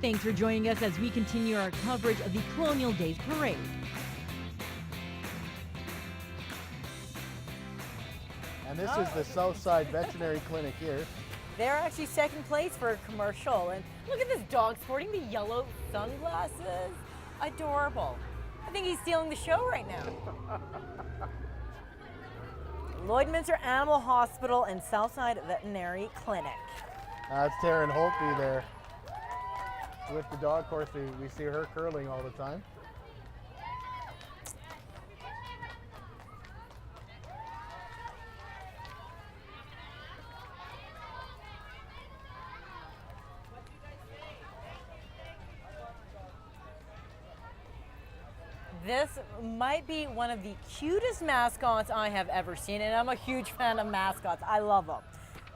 Thanks for joining us as we continue our coverage of the Colonial Days Parade. And this is the Southside Veterinary Clinic here. They're actually second place for a commercial. And look at this dog sporting the yellow sunglasses. Adorable. I think he's stealing the show right now. Lloydminster Animal Hospital and Southside Veterinary Clinic. That's Taryn Holtby there with the dog. Of course, we see her curling all the time. This might be one of the cutest mascots I have ever seen, and I'm a huge fan of mascots. I love them.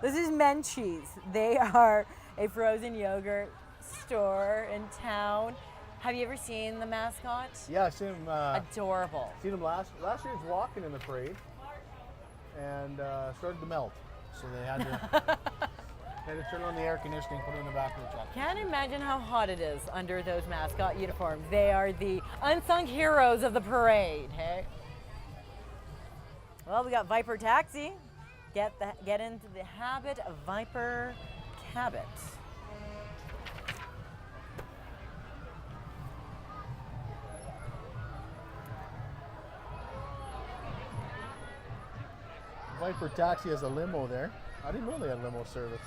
This is Menchie's. They are a frozen yogurt store in town. Have you ever seen the mascot? Yeah, I seen him. Adorable. Seen him last year. He was walking in the parade and started to melt, so they had to had to turn on the air conditioning, put it in the back of the truck. Can't imagine how hot it is under those mascot uniforms. They are the unsung heroes of the parade, hey? Well, we got Viper Taxi. Get into the habit of Viper Cabot. Viper Taxi has a limo there. I didn't know they had limo service.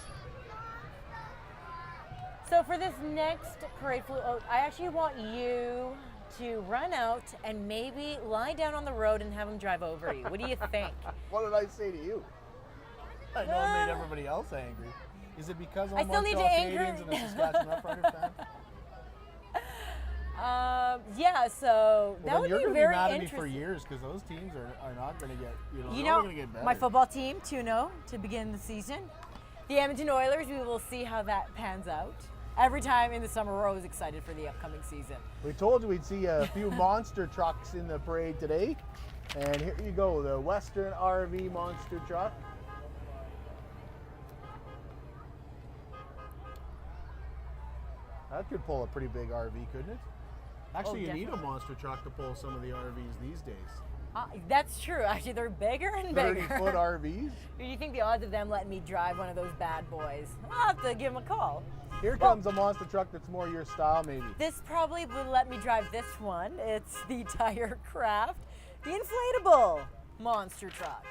So for this next parade float, I actually want you to run out and maybe lie down on the road and have them drive over you. What do you think? What did I say to you? I know I made everybody else angry. Is it because I'm Montreal Canadiens and a Saskatchewan Roughrider fan? Yeah, so that would be very interesting. You're going to be mad at me for years because those teams are not going to get, they're only going to get better. My football team, 2-0 to begin the season. The Edmonton Oilers, we will see how that pans out. Every time in the summer, we're always excited for the upcoming season. We told you we'd see a few monster trucks in the parade today. And here you go, the Western RV monster truck. That could pull a pretty big RV, couldn't it? Actually, you need a monster truck to pull some of the RVs these days. That's true. Actually, they're bigger and bigger. 30-foot RVs? Do you think the odds of them letting me drive one of those bad boys? I'll have to give them a call. Here comes a monster truck that's more your style, maybe. This probably would let me drive this one. It's the Tire Craft, the inflatable monster truck.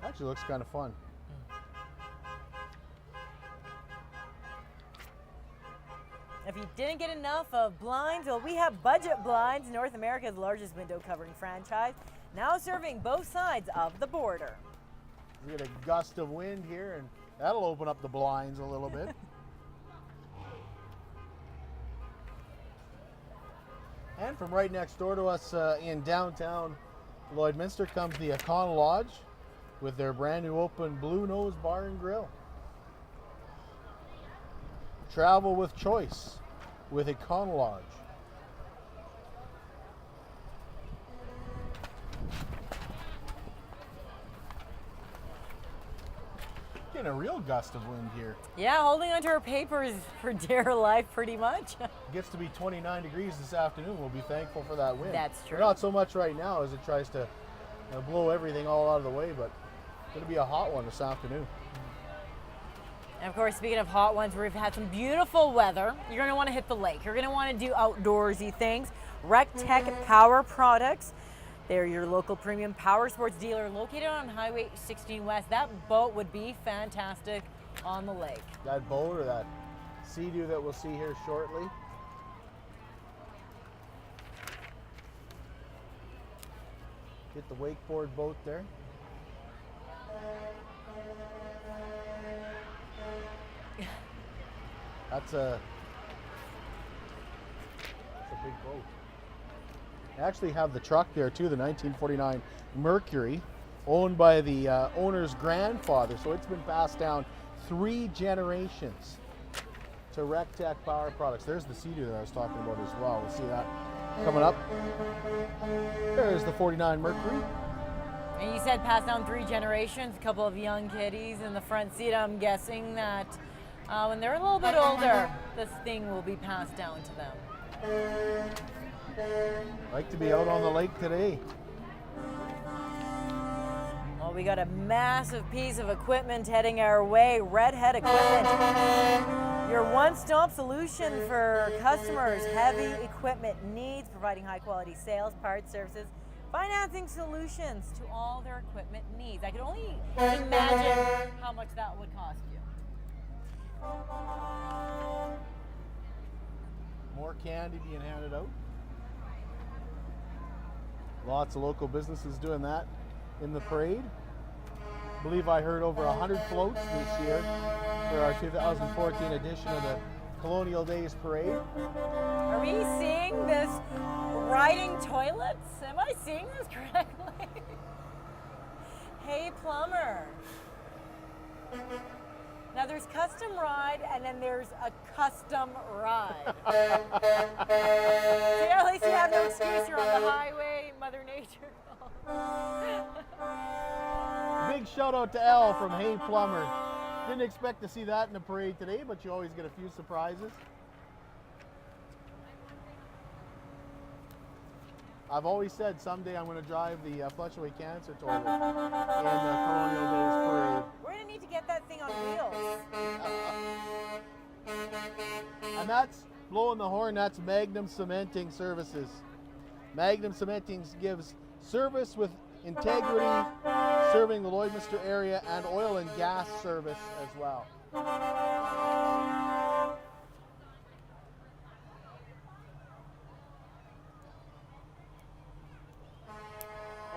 Actually looks kind of fun. If you didn't get enough of blinds, well, we have Budget Blinds, North America's largest window covering franchise, now serving both sides of the border. We get a gust of wind here, and that'll open up the blinds a little bit. And from right next door to us in downtown Lloydminster comes the Colonial Lodge with their brand new open Blue Nose Bar and Grill. Travel with choice with a Colonial Lodge. Getting a real gust of wind here. Yeah, holding onto our papers for dear life pretty much. Gets to be 29 degrees this afternoon. We'll be thankful for that wind. That's true. Not so much right now as it tries to blow everything all out of the way, but it's going to be a hot one this afternoon. And of course, speaking of hot ones, we've had some beautiful weather. You're going to want to hit the lake. You're going to want to do outdoorsy things. RecTech Power Products. They're your local premium power sports dealer located on Highway 16 West. That boat would be fantastic on the lake. That boat or that Sea-Doo that we'll see here shortly. Get the wakeboard boat there. That's a big boat. I actually have the truck there too, the 1949 Mercury, owned by the owner's grandfather. So it's been passed down 3 generations to RecTech Power Products. There's the Sea-Doo that I was talking about as well. We'll see that coming up. There's the 49 Mercury. And you said pass down 3 generations, a couple of young kiddies in the front seat. I'm guessing that when they're a little bit older, this thing will be passed down to them. Like to be out on the lake today. Well, we got a massive piece of equipment heading our way. Redhead Equipment, your one-stop solution for customers' heavy equipment needs, providing high-quality sales, parts, services, financing solutions to all their equipment needs. I can only imagine how much that would cost you. More candy being handed out. Lots of local businesses doing that in the parade. I believe I heard over 100 floats this year for our 2014 edition of the Colonial Days Parade. Are we seeing this riding toilets? Am I seeing this correctly? Hey, plumber. Now there's custom ride and then there's a custom ride. So yeah, at least you have no excuse. You're on the highway, Mother Nature. Big shout out to Al from Hey Plumber. Didn't expect to see that in the parade today, but you always get a few surprises. I've always said someday I'm going to drive the Flush Away Cancer toilet in the Colonial Days Parade. We're going to need to get that thing on wheels. And that's blowing the horn, that's Magnum Cementing Services. Magnum Cementing gives service with integrity, serving the Lloydminster area and oil and gas service as well.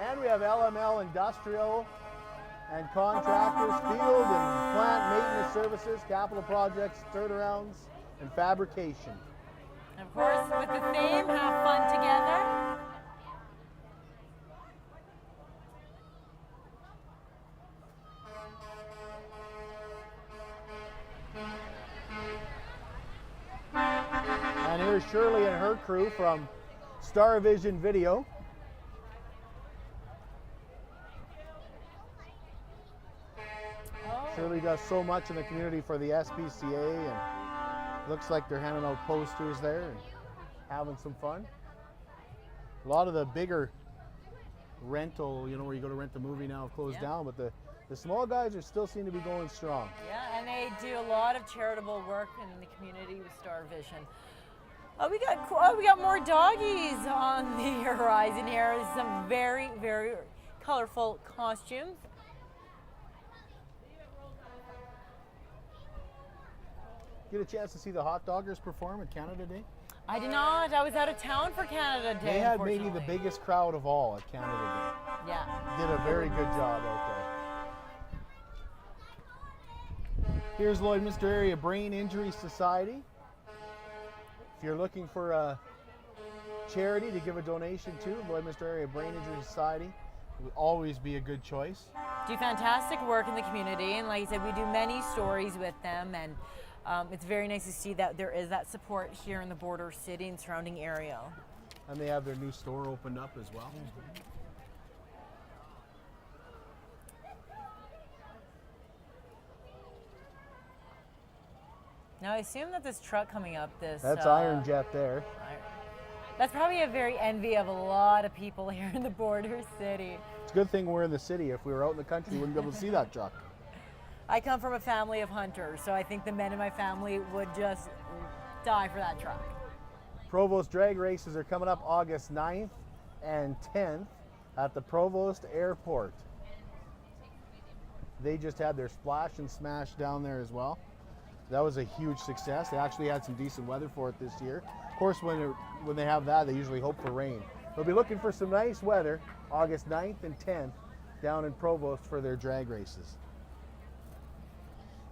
And we have LML Industrial and Contractors, Field and Plant Maintenance Services, Capital Projects, Turnarounds, and Fabrication. And of course, with the theme, have fun together. And here's Shirley and her crew from Star Vision Video. Shirley does so much in the community for the SPCA, and looks like they're handing out posters there and having some fun. A lot of the bigger rental, you know, where you go to rent the movie now, have closed down, but the small guys are still seem to be going strong. Yeah, and they do a lot of charitable work in the community with Star Vision. We got more doggies on the horizon here. Some very, very colorful costumes. Get a chance to see the hot doggers perform at Canada Day? I did not. I was out of town for Canada Day. They had maybe the biggest crowd of all at Canada Day. Yeah. Did a very good job out there. Here's Lloydminster Area Brain Injury Society. If you're looking for a charity to give a donation to, Lloydminster Area Brain Injury Society would always be a good choice. Do fantastic work in the community, and like I said, we do many stories with them, and it's very nice to see that there is that support here in the border city and surrounding area. And they have their new store opened up as well. Now I assume that this truck coming up, That's Iron Jet there. That's probably a very envy of a lot of people here in the border city. It's a good thing we're in the city. If we were out in the country, we wouldn't be able to see that truck. I come from a family of hunters, so I think the men in my family would just die for that truck. Provost drag races are coming up August 9th and 10th at the Provost Airport. They just had their Splash and Smash down there as well. That was a huge success. They actually had some decent weather for it this year. Of course, when they have that, they usually hope for rain. They'll be looking for some nice weather August 9th and 10th down in Provost for their drag races.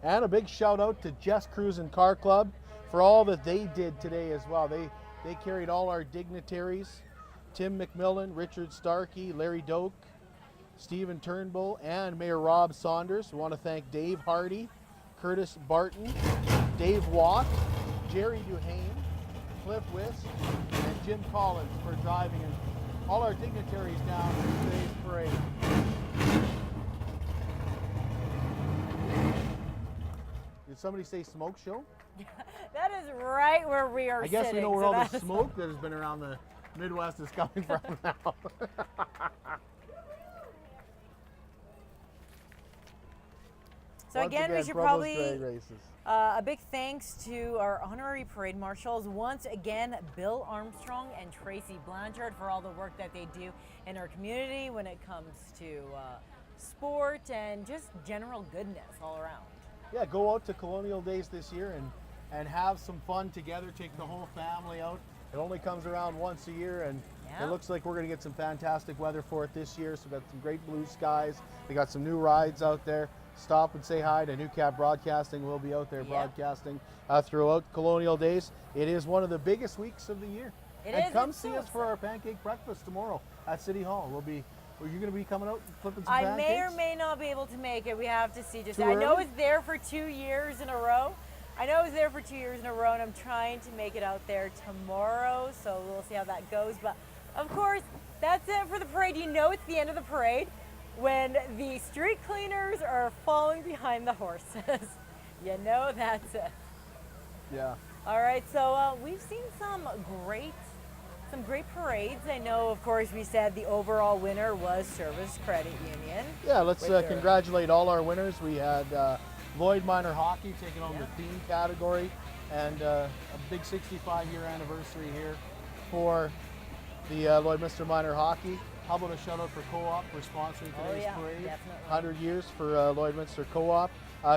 And a big shout out to Jess Cruisin' Car Club for all that they did today as well. They carried all our dignitaries, Tim McMillan, Richard Starkey, Larry Doak, Stephen Turnbull, and Mayor Rob Saunders. We want to thank Dave Hardy, Curtis Barton, Dave Watt, Jerry Duhane, Cliff Wisk, and Jim Collins for driving and all our dignitaries down in today's parade. Did somebody say smoke show? That is right where we are I guess sitting. we know where so all the that's- smoke that has been around the Midwest is coming from now. So Once again, we should Provo's probably drag races. a big thanks to our honorary parade marshals. Once again, Bill Armstrong and Tracy Blanchard for all the work that they do in our community when it comes to sport and just general goodness all around. Yeah, go out to Colonial Days this year and have some fun together. Take the whole family out. It only comes around once a year, and Yeah. it looks like we're going to get some fantastic weather for it this year. So we've got some great blue skies. They got some new rides out there. Stop and say hi to New Cap Broadcasting. We'll be out there Yep. broadcasting throughout Colonial Days. It is one of the biggest weeks of the year. It and is. come It's see so us for our pancake breakfast tomorrow at City Hall. Are you going to be coming out and flipping some I pancakes? may or may not be able to make it. We have to see. Just Too I know early? it's there for 2 years in a row. I know it's there for 2 years in a row, and I'm trying to make it out there tomorrow. So we'll see how that goes. But of course, that's it for the parade. You know, it's the end of the parade when the street cleaners are falling behind the horses. You know, that's it. Yeah. All right, so we've seen some great parades. I know, of course, we said the overall winner was Service Credit Union. Yeah, let's with their- congratulate all our winners. We had Lloyd Minor Hockey taking home Yeah. the theme category, and a big 65-year anniversary here for the Lloydminster Minor Hockey. How about a shout out for Co-op for sponsoring Oh, today's yeah, parade? definitely. 100 years for Lloydminster Co-op.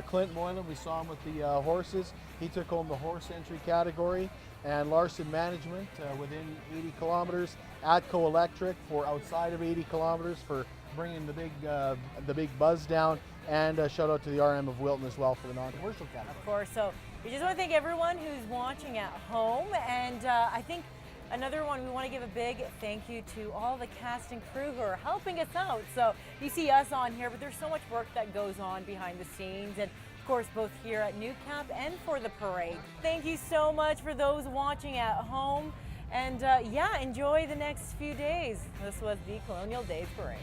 Clint Moylan, we saw him with the horses. He took home the horse entry category. And Larson Management within 80 kilometers. Atco Electric for outside of 80 kilometers for bringing the big buzz down. And a shout out to the RM of Wilton as well for the non-commercial category. Of course. So we just want to thank everyone who's watching at home. And I think another one, we want to give a big thank you to all the cast and crew who are helping us out. So you see us on here, but there's so much work that goes on behind the scenes. And of course, both here at New Cap and for the parade. Thank you so much for those watching at home. And yeah, enjoy the next few days. This was the Colonial Days Parade.